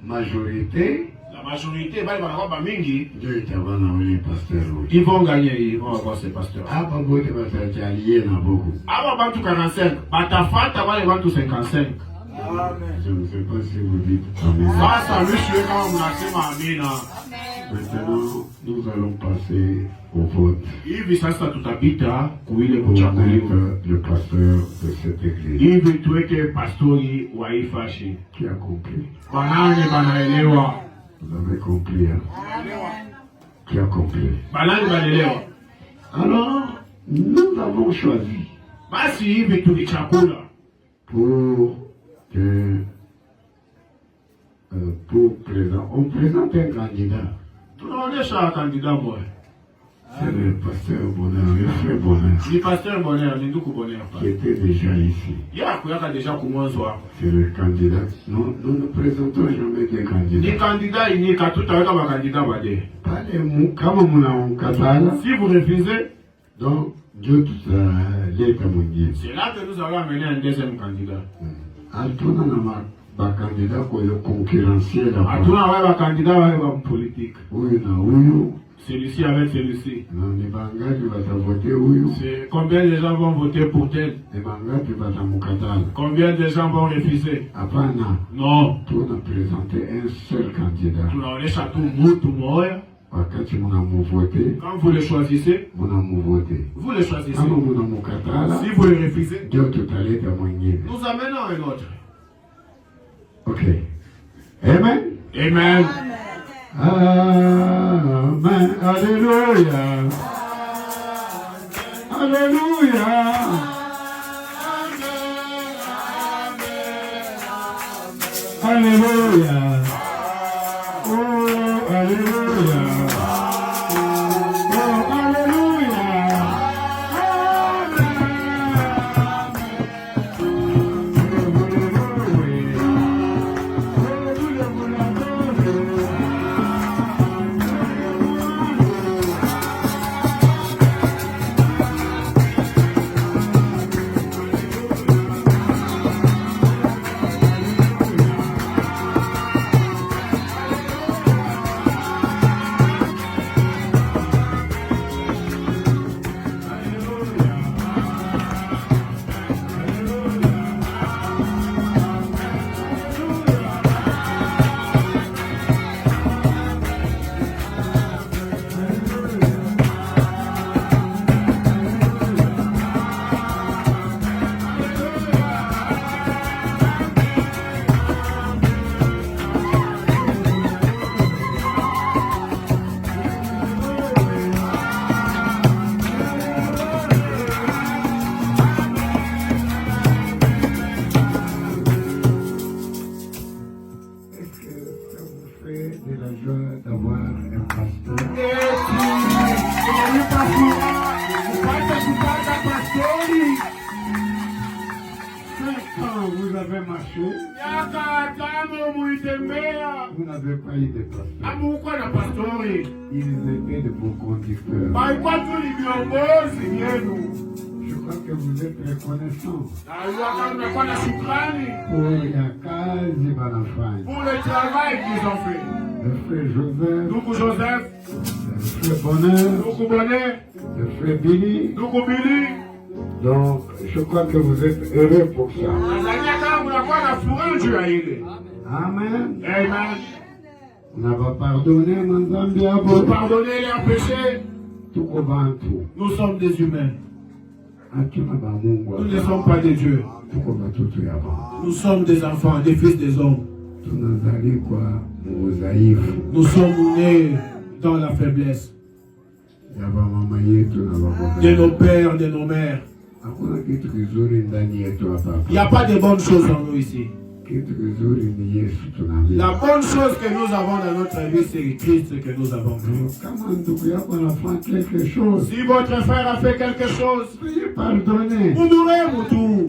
majorité, La majorité, mingi, Dieu est avant d'envoyer pasteur. ils vont gagner, ils vont avoir ces pasteurs. Ah, pas beau, tu vas t'être allié dans beaucoup. Avant Bantu 45, Batafata va les Bantu 55. Je ne sais pas si vous dites Amen. Sasa monsieur kama mnasema amina. Maintenant, nous allons passer au vote Hivi sasa tutapita kuile pour kuchaguliwa. mettre le pasteur de cette église Hivi tuweke pastori wa hii fashi. qui a compris. Banani banaelewa. Vous avez compris, hein? Qui a compris. Banani banaelewa. Alors, nous avons choisi Basi hivi tulichakula pour que on présente un candidat. tunaonesha kandida moja. C'est le pasteur Bonheur, le frère Bonheur, Ni pasteur Bonheur, ni ndugu Bonheur. qui était déjà ici. Yako yaka deja kumwanzo hapo. C'est le candidat. Nous ne présentons jamais des Ni candidats. kandida inika tutaweka makandida bade. Pale kama mnamkatala, Si vous refusez, donc Dieu tutaleta mwingine. c'est là que nous allons amener un deuxième candidat. Hatuna na bakandida kwa hiyo concurrentiel hapa. Hatuna wale candidat wale wa politique. Huyu na huyu Celui-ci avec celui-ci. na ni bangapi watavote huyu, C'est combien de gens vont voter pour tel? ni bangapi watamkatala. Combien de gens vont refuser? Hapana, Non. tunapresente un seul candidat. Tunaonesha tu mtu mmoja. Wakati mnamuvote, Quand vous le choisissez, mnamuvote. vous le choisissez. Kama mnamukatala, Si vous le refusez, ndio tutaleta mwingine. nous amenons un autre. Ok. Amen. Amen. Amen. Alléluia. Alléluia. Alléluia. Oh, alléluia. Oh, alléluia. De la joie d'avoir un pasteur. Vous avez marché, vous n'avez pas eu de pasteur. Ils étaient de bons conducteurs. Je crois que vous êtes reconnaissants pour la case de Banafani. Pour le travail qu'ils ont fait. Le frère Ndugu Joseph, le frère Bonheur, Ndugu Bonheur, le frère Billy. Ndugu Billy. Donc, je crois que vous êtes heureux pour ça. Tanzania kama mnakuwa na furaha juu ya ile. Amen. Amen. On va pardonner, Manzambi Vous Abo. pardonnez leurs péchés. Tout Bantu. Nous sommes des humains. Hatuna ba Mungu. Nous ne sommes pas des dieux. Tuko batoto ya Bantu. Nous sommes des enfants, des fils des hommes. Tunazalikwa mu udhaifu Nous sommes nés dans la faiblesse ya bamama yetu na de baba. nos pères, de nos mères. Hakuna kitu kizuri ndani yetu hapa. Il n'y a pas de bonnes choses en nous ici. Kitu kizuri ni Yesu tunaamini. La bonne chose que nous avons dans notre vie, c'est Christ que nous avons. Kama ndugu yako anafanya quelque chose, Si votre frère a fait quelque chose, veuillez pardonner. vous nous tout.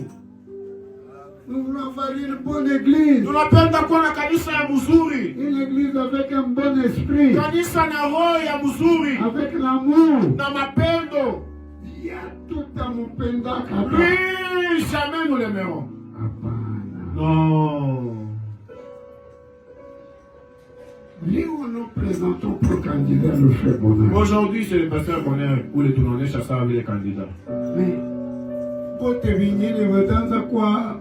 Nous voulons avoir une bonne église. Tunapenda kuwa na kanisa ya mzuri. Une église avec un bon esprit. Kanisa na roho ya mzuri. Avec l'amour. Na mapendo. Il y a tout à m'upenda kaka. Lui, jamais nous l'aimerons. Hapana. Non. Nous présentons pour candidat le frère Bonheur. Aujourd'hui, c'est le pasteur Bonheur ou le tournée chasseur avec les candidats. Mais, pote vingine watanza kwa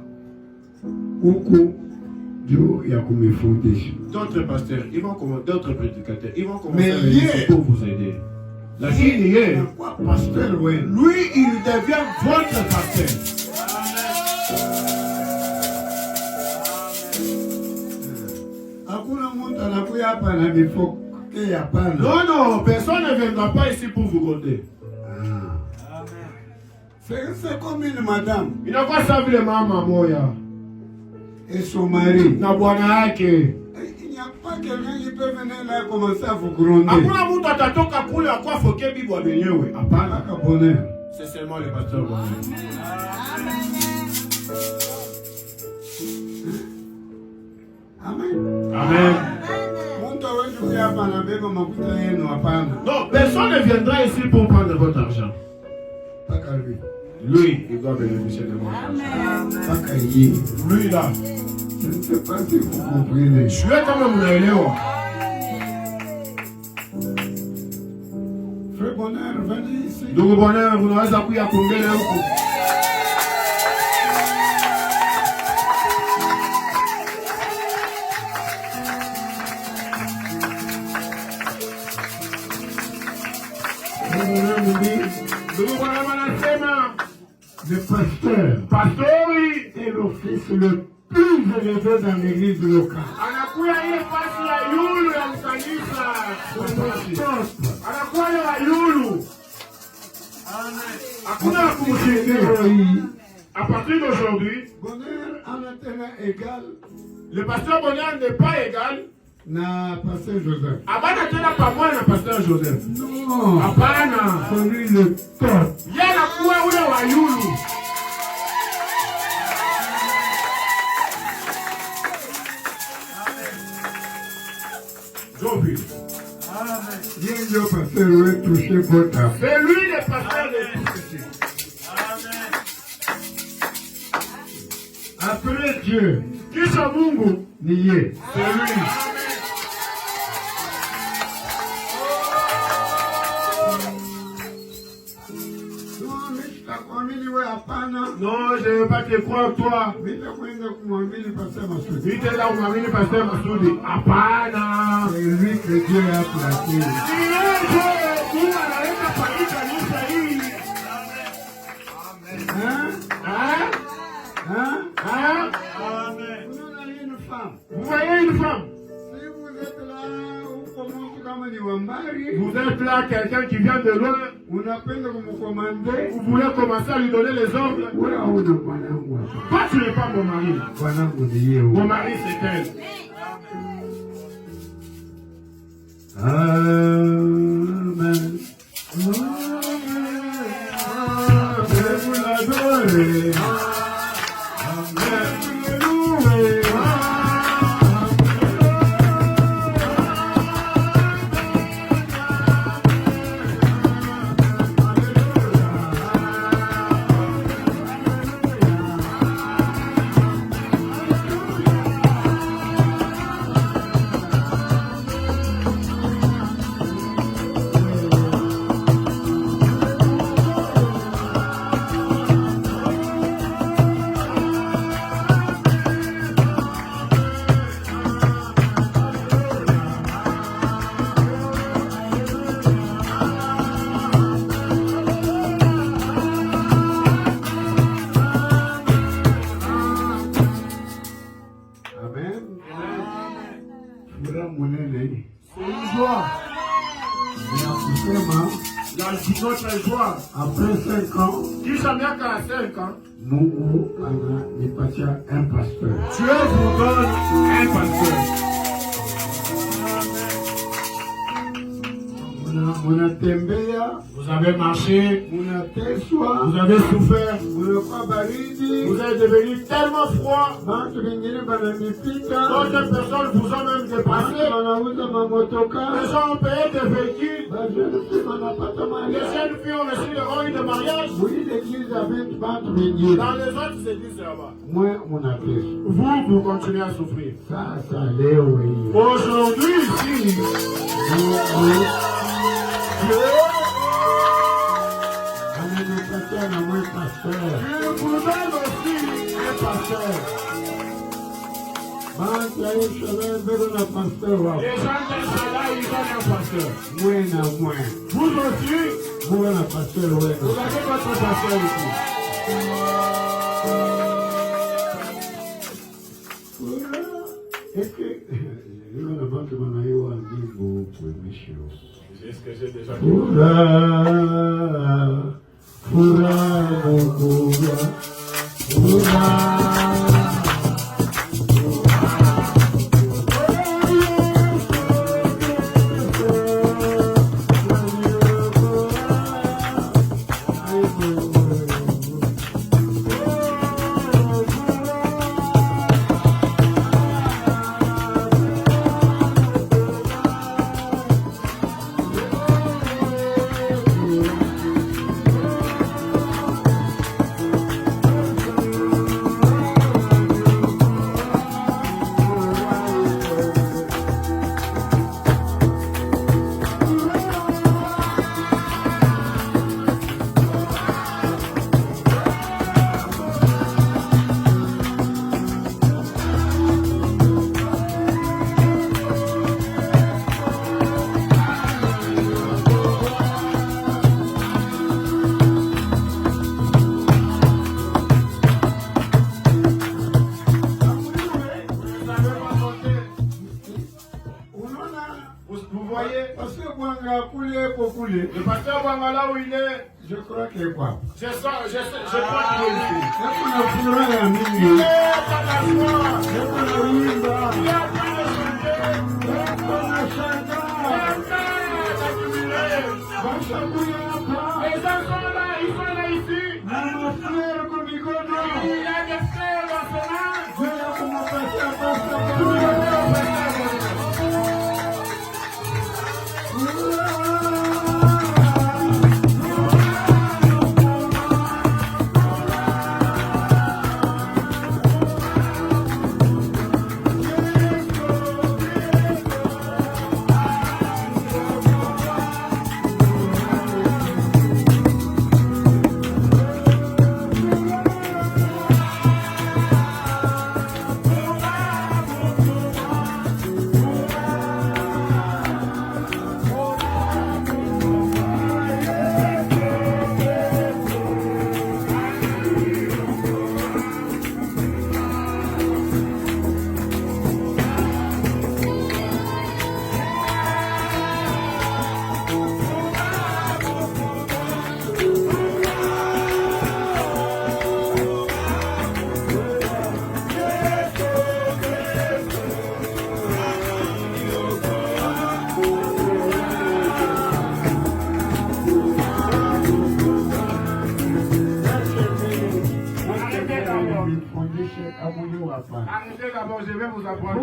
huku juu ya kumifundisha. D'autres pasteurs, ils vont commencer, d'autres prédicateurs, ils vont commencer Mais à venir pour vous aider. La fille hier, pasteur, ouais. lui, il devient votre pasteur. Non, non, personne ne viendra pas ici pour vous goder. C'est comme une madame. Il n'a pas servi les mamans, moya. Et son mari. Na bwana yake. Il n'y a pas quelqu'un qui peut venir là et commencer à vous gronder. Hakuna mtu atatoka kule akwa foke bibi wa benyewe. Hapana. Bonheur. C'est seulement le pasteur Bonheur. Amen. Amen. Non, personne ne viendra ici pour prendre votre argent. Pas qu'à lui. Lui, il doit bénéficier de votre argent. Pas qu'à lui. Lui là. Je ne sais pas si vous comprenez. Je vais quand même l'élever. Frère Bonheur, venez ici. Ndugu Bonheur, unaweza kuja kumbele huko. Le pasteur est l'office le plus élevé dans l'église locale. Anakuya ile fasi ya yulu ya mkanisa. Anakuya ile ya yulu. Hakuna kumshindia. À partir d'aujourd'hui, Bonheur en attendant égal. Le pasteur Bonheur n'est pas égal. Na pasteur Joseph. Abana tena pamoja na pasteur Joseph. Non. Hapana. C'est lui le top. Yeye anakuwa ule wa yulu. Jovi. Yeye ndio pasteur wetu touché bota. C'est lui le pasteur de tout. Amen. Après Dieu, Kisha Mungu ni yeye. C'est lui. Non, je ne veux pas te croire toi. Vite là où m'amène pasteur Massoudi. Apana. C'est lui que Dieu a placé. Vous voyez une femme? Si vous êtes là, vous êtes là, quelqu'un qui vient de loin. Vous voulez commencer à lui donner les ordres. Toi, tu n'es pas mon mari. Mon mari, c'est elle. Amen. Notre joie. Après 5 ans, Kisha miaka 5 ans, Mungu ananipatia un pasteur. Dieu vous donne un pasteur. Vous avez marché. Vous avez souffert. Vous êtes devenu tellement froid. D'autres personnes vous ont même dépassé. Les gens ont payé des véhicules. Les jeunes filles ont reçu le rôle de mariage. Dans les autres églises là-bas. Vous continuez à souffrir. Aujourd'hui, ici, Dieu vous donne aussi un pasteur. Les gens de cela, ils ont un pasteur. Vous aussi, vous avez votre pasteur ici. Est-ce que Est-ce que j'ai déjà dit? Vous voyez, le pasteur Banga là où il est, je crois qu'il est quoi? je crois qu'il est ici. Il Il est à la joie. Il est en train de chanter. Les gens sont là, ils sont là ici. Il y a des frères dans ce Arrêtez d'abord, je vais vous apprendre.